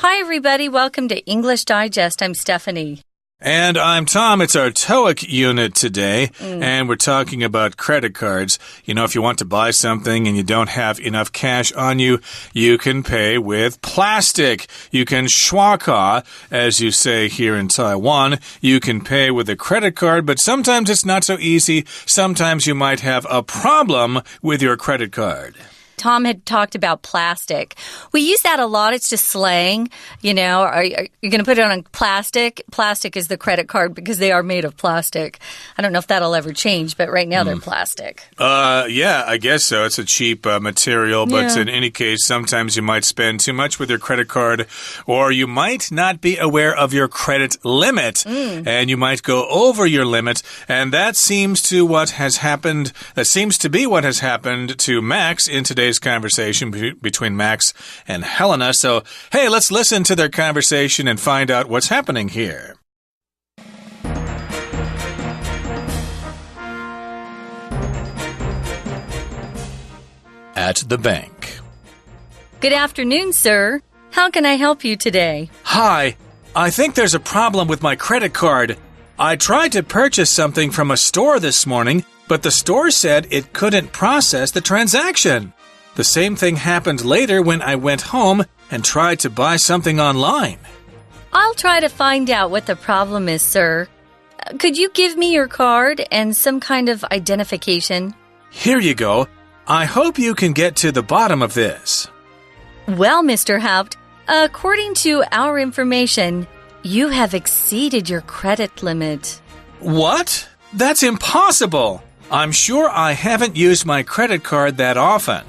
Hi, everybody. Welcome to English Digest. I'm Stephanie. And I'm Tom. It's our TOEIC unit today, and we're talking about credit cards. You know, if you want to buy something and you don't have enough cash on you, you can pay with plastic. You can 刷卡, as you say here in Taiwan. You can pay with a credit card, but sometimes it's not so easy. Sometimes you might have a problem with your credit card. Tom had talked about plastic. We use that a lot. It's just slang. You know, are you going to put it on plastic? Plastic is the credit card because they are made of plastic. I don't know if that'll ever change, but right now they're plastic. Yeah, I guess so. It's a cheap material, but in any case, sometimes you might spend too much with your credit card, or you might not be aware of your credit limit, and you might go over your limit, and that seems to be what has happened to Max in today's conversation between Max and Helena. So, hey, let's listen to their conversation and find out what's happening here. At the bank. Good afternoon, sir. How can I help you today? Hi. I think there's a problem with my credit card. I tried to purchase something from a store this morning, but the store said it couldn't process the transaction. The same thing happened later when I went home and tried to buy something online. I'll try to find out what the problem is, sir. Could you give me your card and some kind of identification? Here you go. I hope you can get to the bottom of this. Well, Mr. Haupt, according to our information, you have exceeded your credit limit. What? That's impossible. I'm sure I haven't used my credit card that often.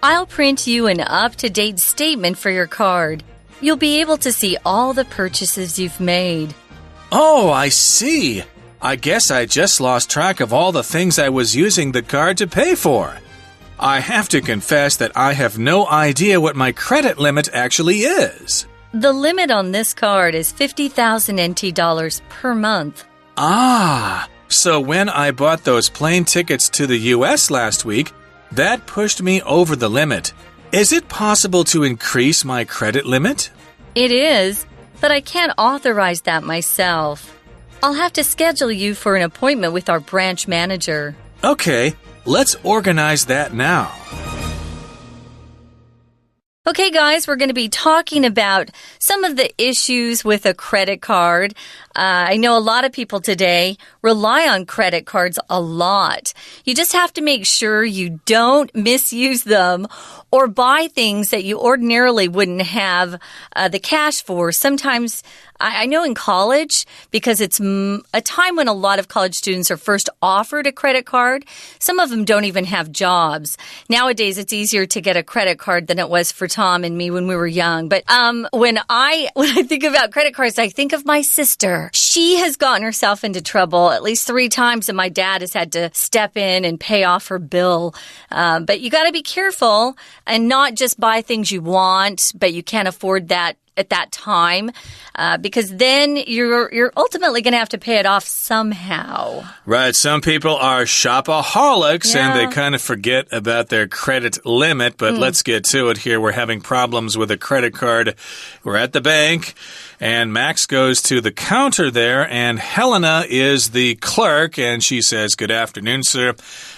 I'll print you an up-to-date statement for your card. You'll be able to see all the purchases you've made. Oh, I see. I guess I just lost track of all the things I was using the card to pay for. I have to confess that I have no idea what my credit limit actually is. The limit on this card is 50,000 NT dollars per month. Ah, so when I bought those plane tickets to the US last week, that pushed me over the limit. Is it possible to increase my credit limit? It is, but I can't authorize that myself. I'll have to schedule you for an appointment with our branch manager. Okay, let's organize that now. Okay, guys, we're going to be talking about some of the issues with a credit card. I know a lot of people today rely on credit cards a lot. You just have to make sure you don't misuse them or buy things that you ordinarily wouldn't have the cash for. Sometimes, I know in college, because it's a time when a lot of college students are first offered a credit card, some of them don't even have jobs. Nowadays, it's easier to get a credit card than it was for Tom and me when we were young. But when I think about credit cards, I think of my sister. She has gotten herself into trouble at least 3 times, and my dad has had to step in and pay off her bill. But you got to be careful and not just buy things you want, but you can't afford that at that time, because then you're ultimately going to have to pay it off somehow. Right. Some people are shopaholics and they kind of forget about their credit limit, but let's get to it here. We're having problems with a credit card. We're at the bank, and Max goes to the counter there, and Helena is the clerk, and she says, "Good afternoon, sir.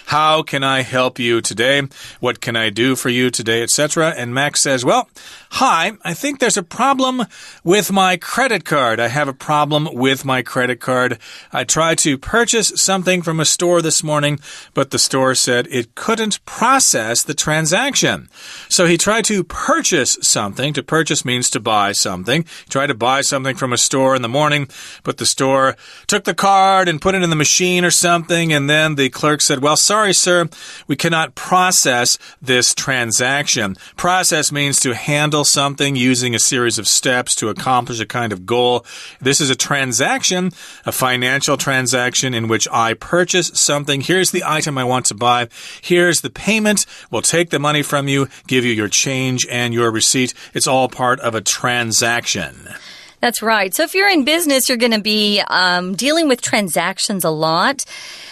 How can I help you today? What can I do for you today, etc.?" And Max says, "Well, hi, I think there's a problem with my credit card. I have a problem with my credit card. I tried to purchase something from a store this morning, but the store said it couldn't process the transaction." So he tried to purchase something. To purchase means to buy something. He tried to buy something from a store in the morning, but the store took the card and put it in the machine or something, and then the clerk said, "Well, sorry, sir, we cannot process this transaction." Process means to handle something using a series of steps to accomplish a kind of goal. This is a transaction, a financial transaction in which I purchase something. Here's the item I want to buy. Here's the payment. We'll take the money from you, give you your change and your receipt. It's all part of a transaction. That's right. So if you're in business, you're going to be dealing with transactions a lot.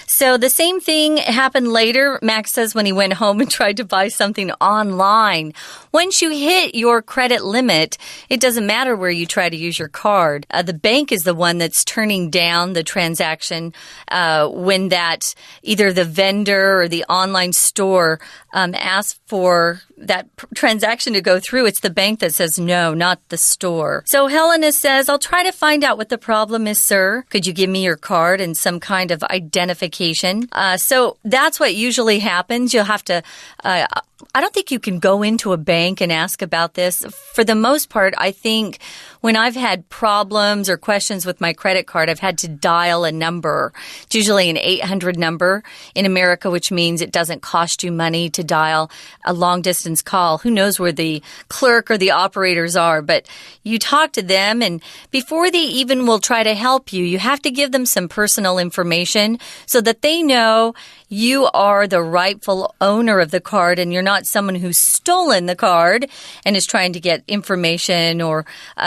So the same thing happened later, Max says, when he went home and tried to buy something online. Once you hit your credit limit, it doesn't matter where you try to use your card. The bank is the one that's turning down the transaction when that either the vendor or the online store asks for that transaction to go through. It's the bank that says no, not the store. So Helena says, I'll try to find out what the problem is, sir. Could you give me your card and some kind of identification? So that's what usually happens. You'll have to... I don't think you can go into a bank and ask about this. For the most part, I think when I've had problems or questions with my credit card, I've had to dial a number. It's usually an 800 number in America, which means it doesn't cost you money to dial a long-distance call. Who knows where the clerk or the operators are, but you talk to them, and before they even will try to help you, you have to give them some personal information so that they know you are the rightful owner of the card and you're not someone who's stolen the card and is trying to get information, or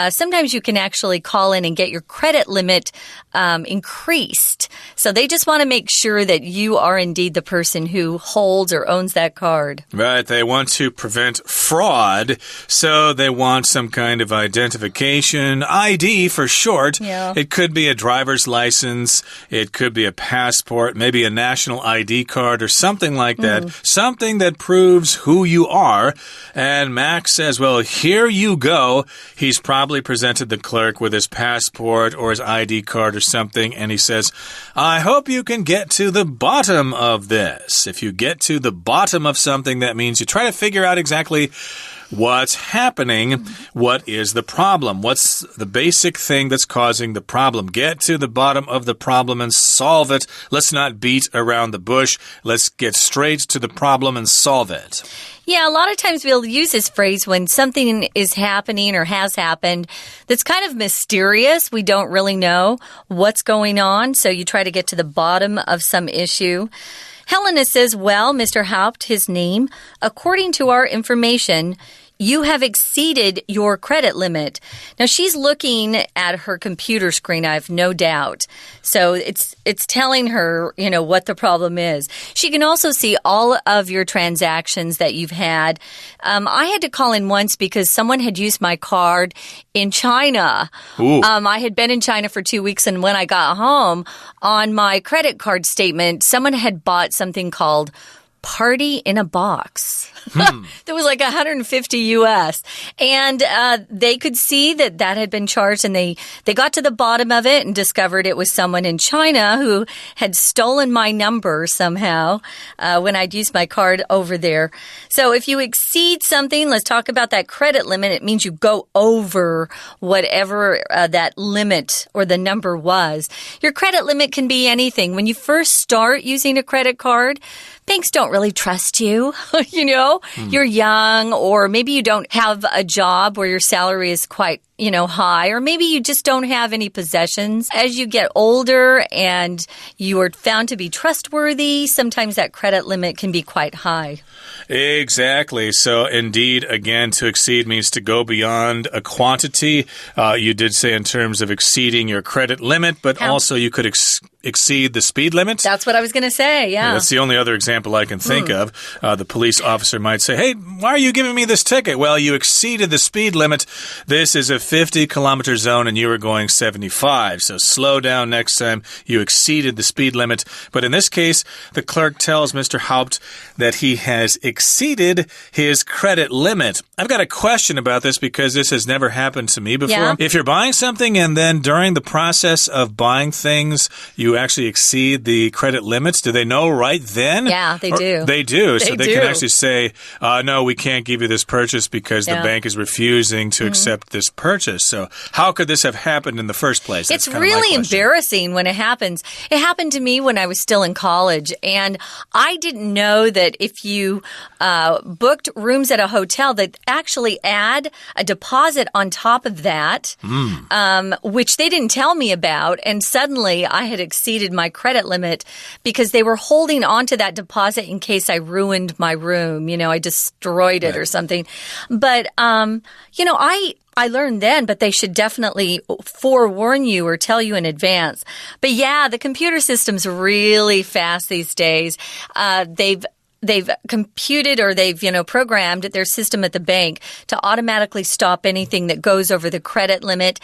sometimes you can actually call in and get your credit limit increased. So they just want to make sure that you are indeed the person who holds or owns that card. Right. They want to prevent fraud, so they want some kind of identification, ID for short. Yeah. It could be a driver's license. It could be a passport, maybe a national ID card or something like that. Something that proves who you are. And Max says, well, here you go. He's probably presented the clerk with his passport or his ID card or something, and he says, I hope you can get to the bottom of this. If you get to the bottom of something, that means you try to figure out exactly what's happening. What is the problem? What's the basic thing that's causing the problem? Get to the bottom of the problem and solve it. Let's not beat around the bush. Let's get straight to the problem and solve it. Yeah, a lot of times we'll use this phrase when something is happening or has happened that's kind of mysterious. We don't really know what's going on, so you try to get to the bottom of some issue. Helena says, well, Mr. Haupt, his name, according to our information, you have exceeded your credit limit. Now, she's looking at her computer screen, I have no doubt. So it's telling her, you know, what the problem is. She can also see all of your transactions that you've had. I had to call in once because someone had used my card in China. I had been in China for 2 weeks, and when I got home, on my credit card statement, someone had bought something called Party in a Box. That was like $150 US. And they could see that had been charged, and they got to the bottom of it and discovered it was someone in China who had stolen my number somehow when I'd used my card over there. So if you exceed something, let's talk about that credit limit. It means you go over whatever that limit or the number was. Your credit limit can be anything. When you first start using a credit card, banks don't really trust you. You know, you're young, or maybe you don't have a job where your salary is quite, you know, high, or maybe you just don't have any possessions. As you get older and you are found to be trustworthy, sometimes that credit limit can be quite high. Exactly. So indeed, again, to exceed means to go beyond a quantity. You did say in terms of exceeding your credit limit, but also you could exceed the speed limit. That's what I was going to say, yeah. That's the only other example I can think of. The police officer might say, hey, why are you giving me this ticket? Well, you exceeded the speed limit. This is a 50-kilometer zone, and you were going 75. So slow down next time. You exceeded the speed limit. But in this case, the clerk tells Mr. Haupt that he has exceeded his credit limit. I've got a question about this because this has never happened to me before. Yeah. If you're buying something and then during the process of buying things, you actually exceed the credit limits, do they know right then? Yeah, they do. They do. So they can actually say, no, we can't give you this purchase because the bank is refusing to accept this purchase. So how could this have happened in the first place? That's it's really embarrassing when it happens. It happened to me when I was still in college, and I didn't know that if you booked rooms at a hotel, that actually add a deposit on top of that, which they didn't tell me about, and suddenly I had exceeded my credit limit because they were holding on to that deposit in case I ruined my room. You know, I destroyed it or something. But, you know, I I learned then, but they should definitely forewarn you or tell you in advance. But yeah, the computer system's really fast these days. They've computed or they've, programmed their system at the bank to automatically stop anything that goes over the credit limit.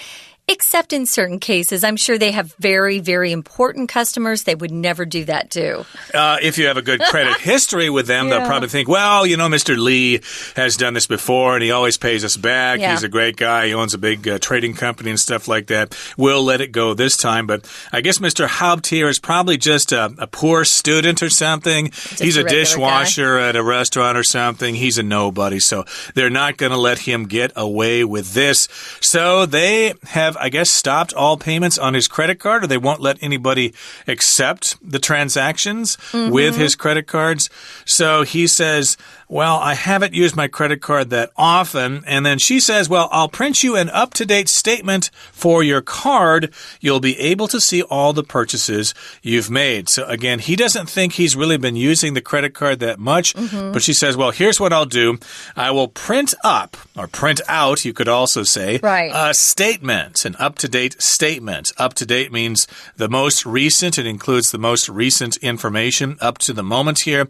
Except in certain cases. I'm sure they have very, very important customers they would never do that to. If you have a good credit history with them, they'll probably think, well, Mr. Lee has done this before and he always pays us back. He's a great guy. He owns a big trading company and stuff like that. We'll let it go this time. But I guess Mr. Haupt here is probably just a poor student or something. He's a dishwasher at a restaurant or something. He's a nobody. So they're not going to let him get away with this. So they have, I guess, stopped all payments on his credit card, or they won't let anybody accept the transactions with his credit cards. So he says, well, I haven't used my credit card that often. And then she says, well, I'll print you an up-to-date statement for your card. You'll be able to see all the purchases you've made. So again, he doesn't think he's really been using the credit card that much. But she says, well, here's what I'll do. I will print up, or print out, you could also say, a statement, an up-to-date statement. Up-to-date means the most recent. It includes the most recent information up to the moment here.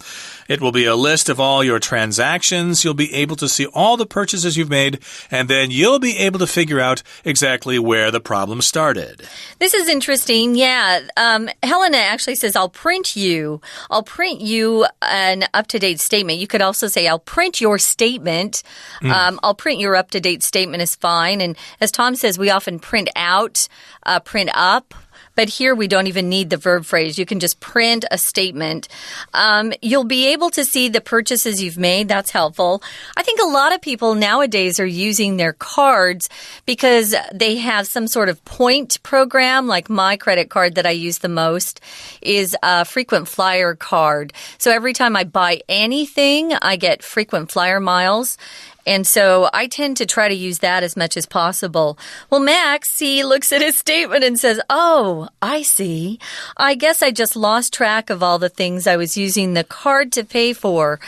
It will be a list of all your transactions. You'll be able to see all the purchases you've made, and then you'll be able to figure out exactly where the problem started. This is interesting. Yeah. Helena actually says, I'll print you an up-to-date statement. You could also say, I'll print your statement. I'll print your up-to-date statement is fine. And as Tom says, we often print out, print up. But here we don't even need the verb phrase. You can just print a statement. You'll be able to see the purchases you've made. That's helpful. I think a lot of people nowadays are using their cards because they have some sort of point program. Like my credit card that I use the most is a frequent flyer card. So every time I buy anything, I get frequent flyer miles. And so I tend to try to use that as much as possible. Well, Max, he looks at his statement and says, oh, I see. I guess I just lost track of all the things I was using the card to pay for.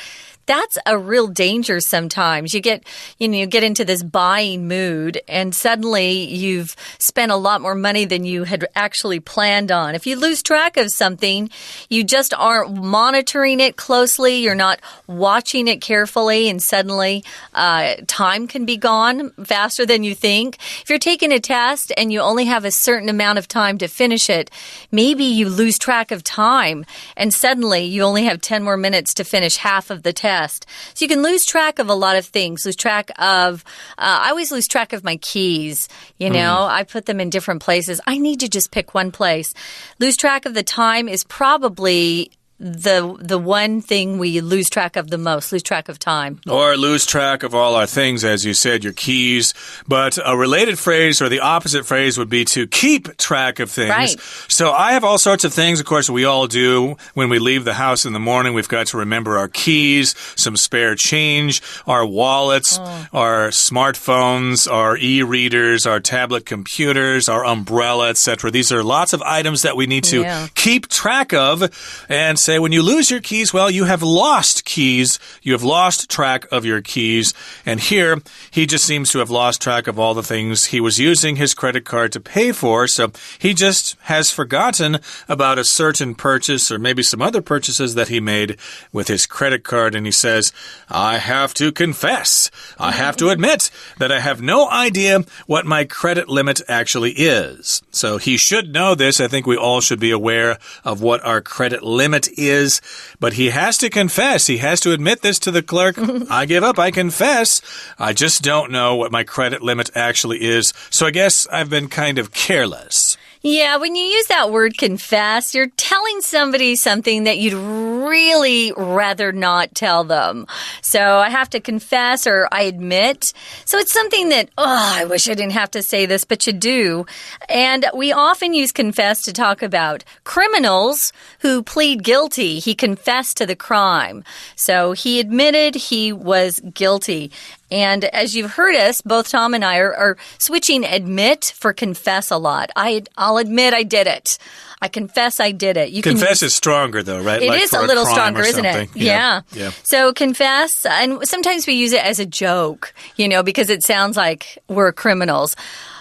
That's a real danger sometimes. You get into this buying mood and suddenly you've spent a lot more money than you had actually planned on. If you lose track of something, you just aren't monitoring it closely. You're not watching it carefully, and suddenly time can be gone faster than you think. If you're taking a test and you only have a certain amount of time to finish it, maybe you lose track of time and suddenly you only have 10 more minutes to finish half of the test. So you can lose track of a lot of things. I always lose track of my keys. I put them in different places. I need to just pick one place. Lose track of the time is probably the one thing we lose track of the most, lose track of time. Or lose track of all our things, as you said, your keys. But a related phrase or the opposite phrase would be to keep track of things. Right. So I have all sorts of things, of course, we all do. When we leave the house in the morning, we've got to remember our keys, some spare change, our wallets, our smartphones, our e-readers, our tablet computers, our umbrella, etc. These are lots of items that we need to keep track of. And say when you lose your keys, well, you have lost keys. You have lost track of your keys. And here, he just seems to have lost track of all the things he was using his credit card to pay for. So he just has forgotten about a certain purchase or maybe some other purchases that he made with his credit card. And he says, I have to confess. I have to admit that I have no idea what my credit limit actually is. So he should know this. I think we all should be aware of what our credit limit is, but he has to confess. He has to admit this to the clerk. I give up. I confess. I just don't know what my credit limit actually is. So I guess I've been kind of careless. Yeah, when you use that word confess, you're telling somebody something that you'd really rather not tell them. So I have to confess or I admit. So it's something that, I wish I didn't have to say this, but you do. And we often use confess to talk about criminals who plead guilty. He confessed to the crime. So he admitted he was guilty. And as you've heard us, both Tom and I are switching admit for confess a lot. I'll admit I did it. I confess I did it. Confess is stronger, though, right? It like is a little stronger, isn't it? Yeah. So confess, and sometimes we use it as a joke, because it sounds like we're criminals.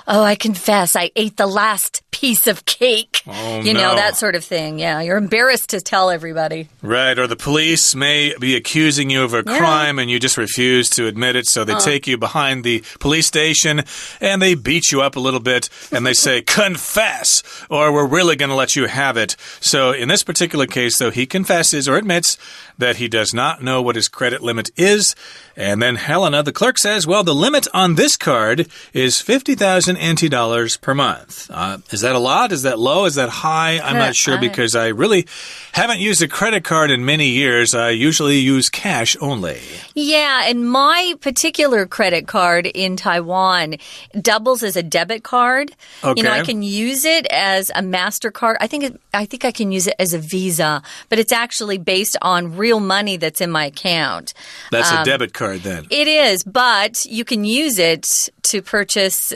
Oh, I confess, I ate the last piece of cake. Oh, no. That sort of thing. Yeah, you're embarrassed to tell everybody. Right, or the police may be accusing you of a crime and you just refuse to admit it, so they take you behind the police station and they beat you up a little bit and they say, confess, or we're really going to let you have it. So in this particular case, though, he confesses or admits that he does not know what his credit limit is. And then Helena, the clerk, says, well, the limit on this card is 50,000 NT dollars per month. Is that a lot? Is that low? Is that high? I'm not sure because I really haven't used a credit card in many years. I usually use cash only. Yeah, and my particular credit card in Taiwan doubles as a debit card. Okay. I can use it as a MasterCard. I think I can use it as a Visa, but it's actually based on real money that's in my account. That's a debit card then. It is, but you can use it to purchase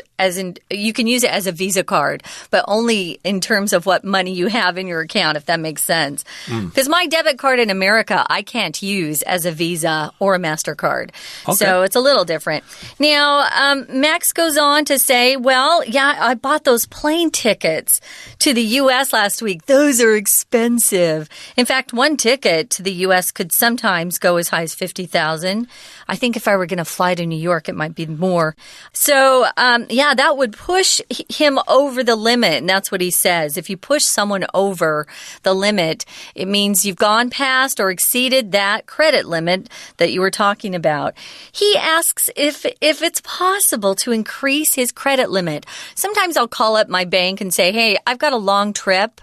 you can use it as a Visa card, but only in terms of what money you have in your account, if that makes sense. Because my debit card in America, I can't use as a Visa or a MasterCard. Okay. So it's a little different. Now, Max goes on to say, well, yeah, I bought those plane tickets to the U.S. last week. Those are expensive. In fact, one ticket to the U.S. could sometimes go as high as $50,000. I think if I were going to fly to New York, it might be more. So, yeah, that would push him over the limit. And that's what he says. If you push someone over the limit, it means you've gone past or exceeded that credit limit that you were talking about. He asks if it's possible to increase his credit limit. Sometimes I'll call up my bank and say, hey, I've got a long trip.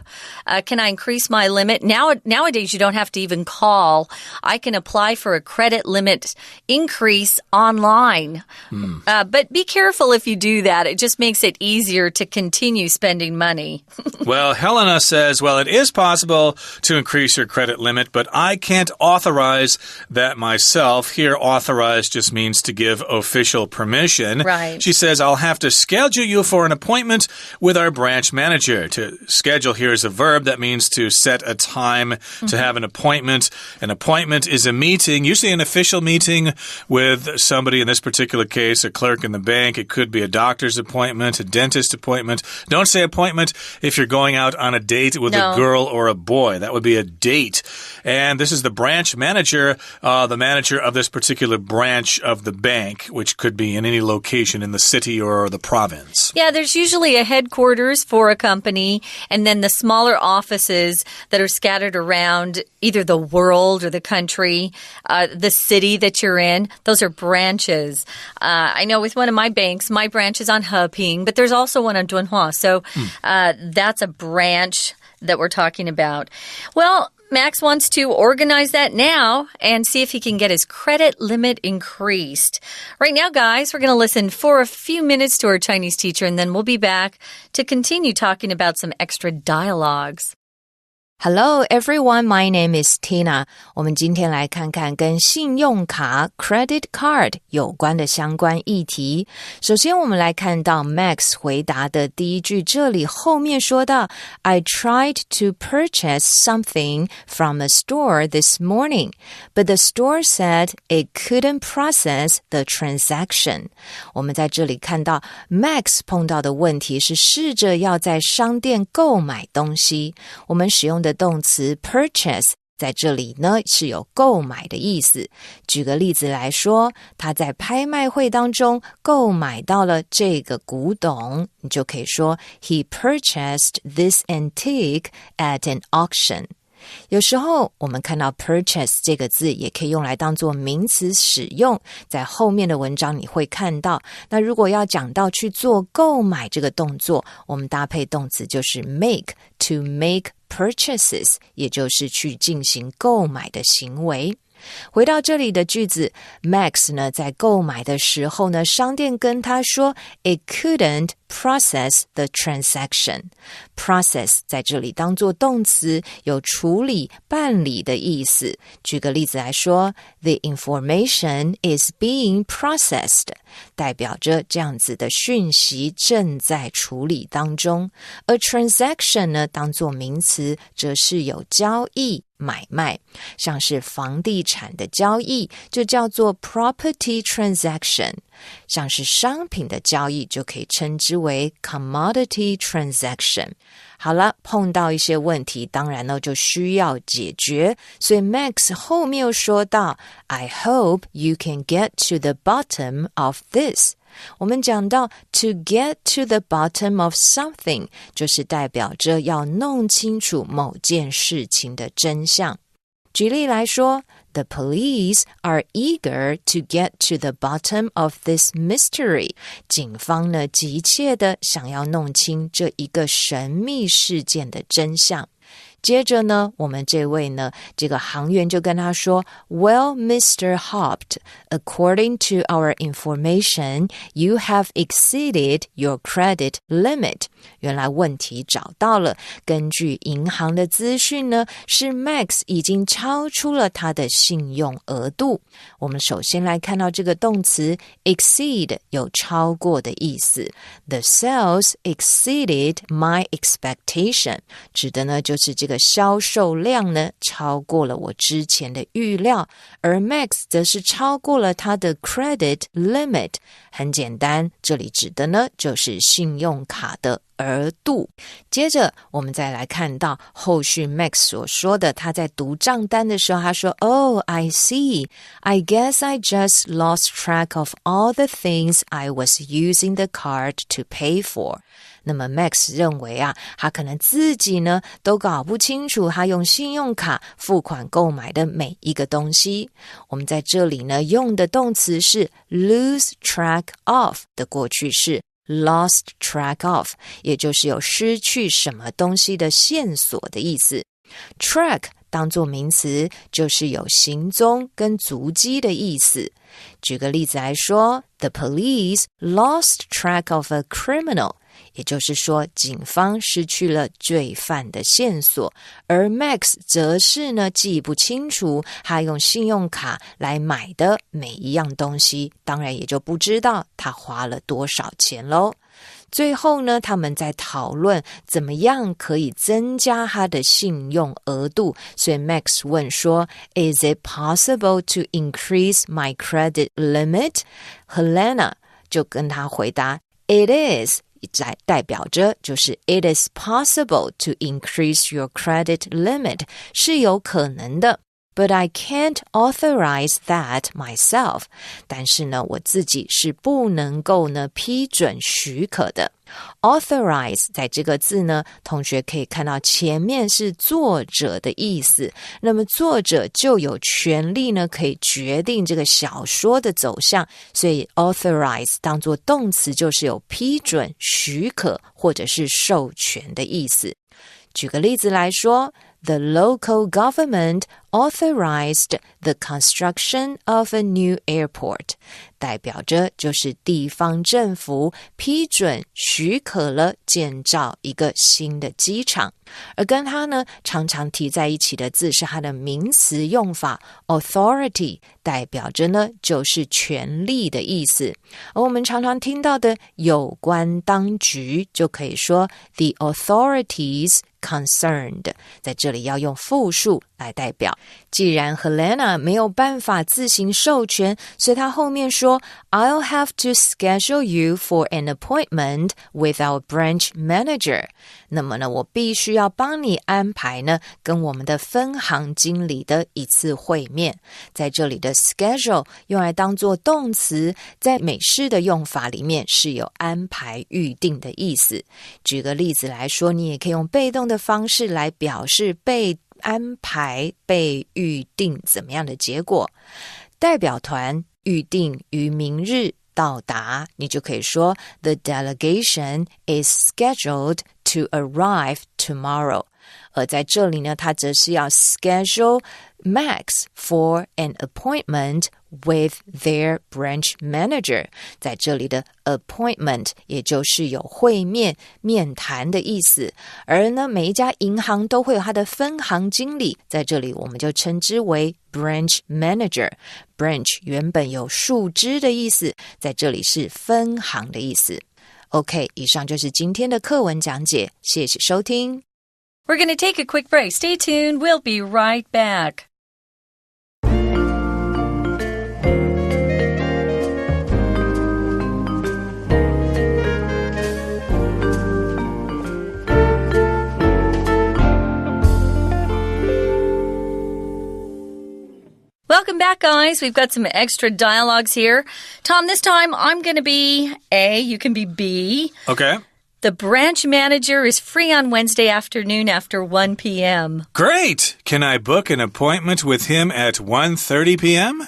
Can I increase my limit? Nowadays, you don't have to even call. I can apply for a credit limit increase online. But be careful if you do that. It just makes it easier to continue spending money. Well, Helena says, well, it is possible to increase your credit limit, but I can't authorize that myself. Here, authorize just means to give official permission. Right. She says, I'll have to schedule you for an appointment with our branch manager. To schedule here is a verb that means to set a time to have an appointment. An appointment is a meeting, usually an official meeting with somebody, in this particular case, a clerk in the bank. It could be a doctor's appointment, a dentist appointment. Don't say appointment if you're going out on a date with a girl or a boy. That would be a date. And this is the branch manager, the manager of this particular branch of the bank, which could be in any location in the city or the province. Yeah, there's usually a headquarters for a company, and then the smaller offices that are scattered around either the world or the country, the city that you're in. Those are branches. I know with one of my banks, my branch is on Heping, but there's also one on Dunhua. So that's a branch that we're talking about. Well, Max wants to organize that now and see if he can get his credit limit increased. Right now, guys, we're going to listen for a few minutes to our Chinese teacher, and then we'll be back to continue talking about some extra dialogues. Hello everyone, my name is Tina. 我们今天来看看跟信用卡 credit card 有关的相关议题。首先我们来看到 Max 回答的第一句，这里后面说到 I tried to purchase something from a store this morning, but the store said it couldn't process the transaction. 我们在这里看到 Max 碰到的问题是试着要在商店购买东西，我们使用的动词 purchase 在这里呢是有购买的意思。举个例子来说，他在拍卖会当中购买到了这个古董，你就可以说 He purchased this antique at an auction。有时候我们看到 purchase 这个字也可以用来当作名词使用，在后面的文章你会看到。那如果要讲到去做购买这个动作，我们搭配动词就是 make， to make purchases， 也就是去进行购买的行为。回到这里的句子 Max 呢在购买的时候呢，商店跟他说 It couldn't process the transaction. Process 在这里当作动词，有处理、办理的意思。举个例子来说， The information is being processed. 代表着这样子的讯息正在处理当中。而 transaction 呢，当作名词，则是有交易、买卖，像是房地产的交易就叫做 property transaction， 像是商品的交易就可以称之为 commodity transaction。好了，碰到一些问题，当然呢就需要解决，所以 Max 后面又说到 I hope you can get to the bottom of this。我们讲到 to get to the bottom of something 就是代表着要弄清楚某件事情的真相。举例来说， The police are eager to get to the bottom of this mystery. 警方呢急切地想要弄清这一个神秘事件的真相。接着呢，我们这位呢，这个行员就跟他说 Well, Mr. Hopt, according to our information, you have exceeded your credit limit. 原来问题找到了，根据银行的资讯呢，是 Max 已经超出了他的信用额度。我们首先来看到这个动词 exceed 有超过的意思。The sales exceeded my expectation. 指的呢就是这个销售量呢超过了我之前的预料，而 Max 则是超过了他的 credit limit。 很简单，这里指的呢就是信用卡的额度。接着我们再来看到后续 Max 所说的，他在读账单的时候他说 Oh, I see. I guess I just lost track of all the things I was using the card to pay for. 那么 Max 认为啊，他可能自己呢都搞不清楚他用信用卡付款购买的每一个东西。我们在这里呢用的动词是 lose track of 的过去式lost track of， 也就是有失去什么东西的线索的意思。 Track 当作名词，就是有行踪跟足迹的意思。举个例子来说， The police lost track of a criminal， 也就是说警方失去了罪犯的线索，而 Max 则是呢记不清楚他用信用卡来买的每一样东西，当然也就不知道他花了多少钱咯。最后呢，他们在讨论怎么样可以增加他的信用额度，所以 Max 问说 Is it possible to increase my credit limit? Helena 就跟他回答 It is， 代表着就是 It is possible to increase your credit limit， 是有可能的。But I can't authorize that myself. 但是呢，我自己是不能够呢批准许可的。Authorize 在这个字呢，同学可以看到前面是作者的意思，那么作者就有权利呢可以决定这个小说的走向，所以 authorize 当作动词就是有批准、许可或者是授权的意思。举个例子来说， The local government authorized the construction of a new airport， 代表着就是地方政府批准许可了建造一个新的机场。而跟它呢常常提在一起的字是它的名词用法 authority， 代表着呢就是权力的意思。而我们常常听到的有关当局就可以说 the authorities concerned， 在这里要用复数来代表。既然 Helena 没有办法自行授权，所以他后面说 I'll have to schedule you for an appointment with our branch manager。 那么呢，我必须要帮你安排呢跟我们的分行经理的一次会面。在这里的 schedule 用来当作动词，在美式的用法里面是有安排、预定的意思。举个例子来说，你也可以用被动的方式来表示被安排、被预定怎么样的结果。代表团预定于明日到达，你就可以说 The delegation is scheduled to arrive tomorrow。而在这里呢，他则是要 schedule Max for an appointment with their branch manager。 在这里的 appointment 也就是有会面、面谈的意思。而呢，每一家银行都会有它的分行经理，在这里我们就称之为 branch manager。 branch 原本有树枝的意思，在这里是分行的意思。 OK， 以上就是今天的课文讲解，谢谢收听。 We're going to take a quick break. Stay tuned. We'll be right back. Welcome back, guys. We've got some extra dialogues here. Tom, this time I'm going to be A. You can be B. Okay. The branch manager is free on Wednesday afternoon after 1 p.m. Great! Can I book an appointment with him at 1:30 p.m.?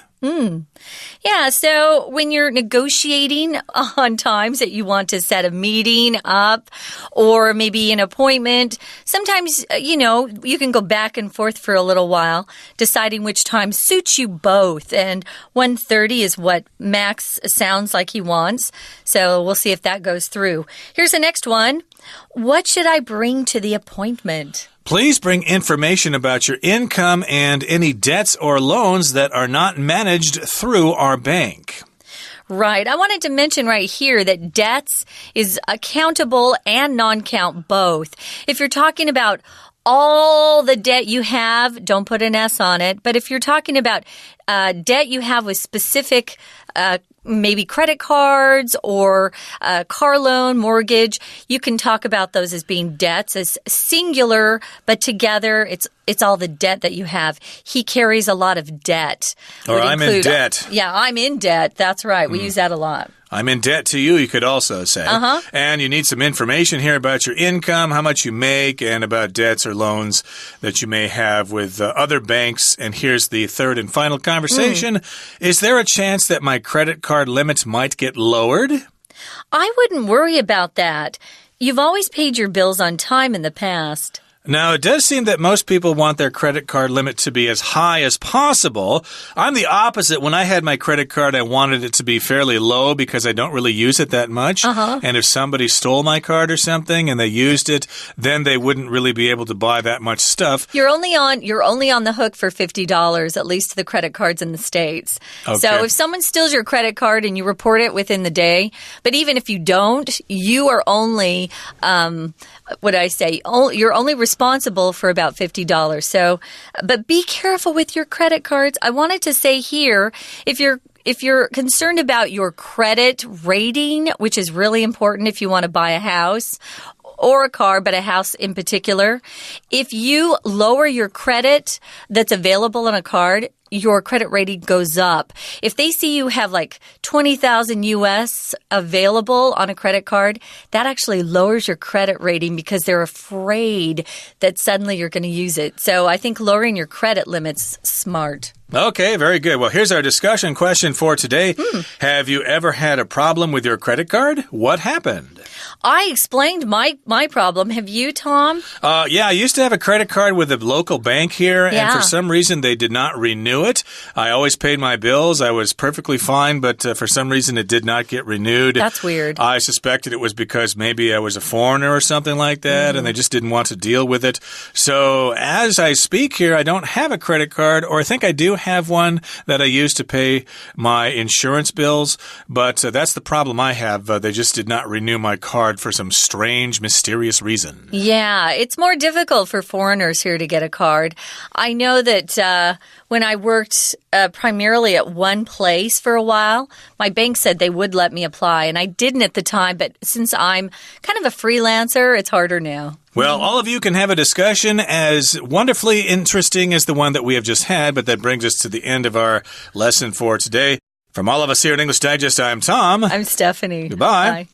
Yeah, so when you're negotiating on times that you want to set a meeting up or maybe an appointment, sometimes, you can go back and forth for a little while, deciding which time suits you both. And 1:30 is what Max sounds like he wants. So we'll see if that goes through. Here's the next one. What should I bring to the appointment? Please bring information about your income and any debts or loans that are not managed through our bank. Right. I wanted to mention right here that debts is accountable and non-count both. If you're talking about all the debt you have, don't put an S on it. But if you're talking about debt you have with specific maybe credit cards or car loan, mortgage, you can talk about those as being debts, as singular, but together it's all the debt that you have. He carries a lot of debt. Or I'm in debt. Yeah, I'm in debt. That's right. We use that a lot. I'm in debt to you, you could also say. And you need some information here about your income, how much you make, and about debts or loans that you may have with other banks. And here's the third and final conversation. Is there a chance that my credit card limits might get lowered? I wouldn't worry about that. You've always paid your bills on time in the past. Now, it does seem that most people want their credit card limit to be as high as possible. I'm the opposite. When I had my credit card, I wanted it to be fairly low because I don't really use it that much. And if somebody stole my card or something and they used it, then they wouldn't really be able to buy that much stuff. You're only on the hook for $50, at least the credit cards in the States. Okay. So if someone steals your credit card and you report it within the day, but even if you don't, you are only, you're only responsible for about $50. So, but be careful with your credit cards. I wanted to say here, if you're concerned about your credit rating, which is really important if you want to buy a house or a car, but a house in particular, if you lower your credit that's available on a card, your credit rating goes up. If they see you have like 20,000 US available on a credit card, that actually lowers your credit rating because they're afraid that suddenly you're going to use it. So I think lowering your credit limit's smart. Okay, very good. Well, here's our discussion question for today. Have you ever had a problem with your credit card? What happened? I explained my problem. Have you, Tom? Yeah, I used to have a credit card with a local bank here, and for some reason they did not renew it. I always paid my bills. I was perfectly fine, but for some reason it did not get renewed. That's weird. I suspected it was because maybe I was a foreigner or something like that, and they just didn't want to deal with it. So as I speak here, I don't have a credit card, or I think I do have one that I use to pay my insurance bills, but that's the problem I have. They just did not renew my card for some strange, mysterious reason. Yeah, it's more difficult for foreigners here to get a card. I know that when I worked primarily at one place for a while, my bank said they would let me apply, and I didn't at the time, but since I'm kind of a freelancer, it's harder now. Well, all of you can have a discussion as wonderfully interesting as the one that we have just had, but that brings us to the end of our lesson for today. From all of us here at English Digest, I'm Tom. I'm Stephanie. Goodbye. Bye.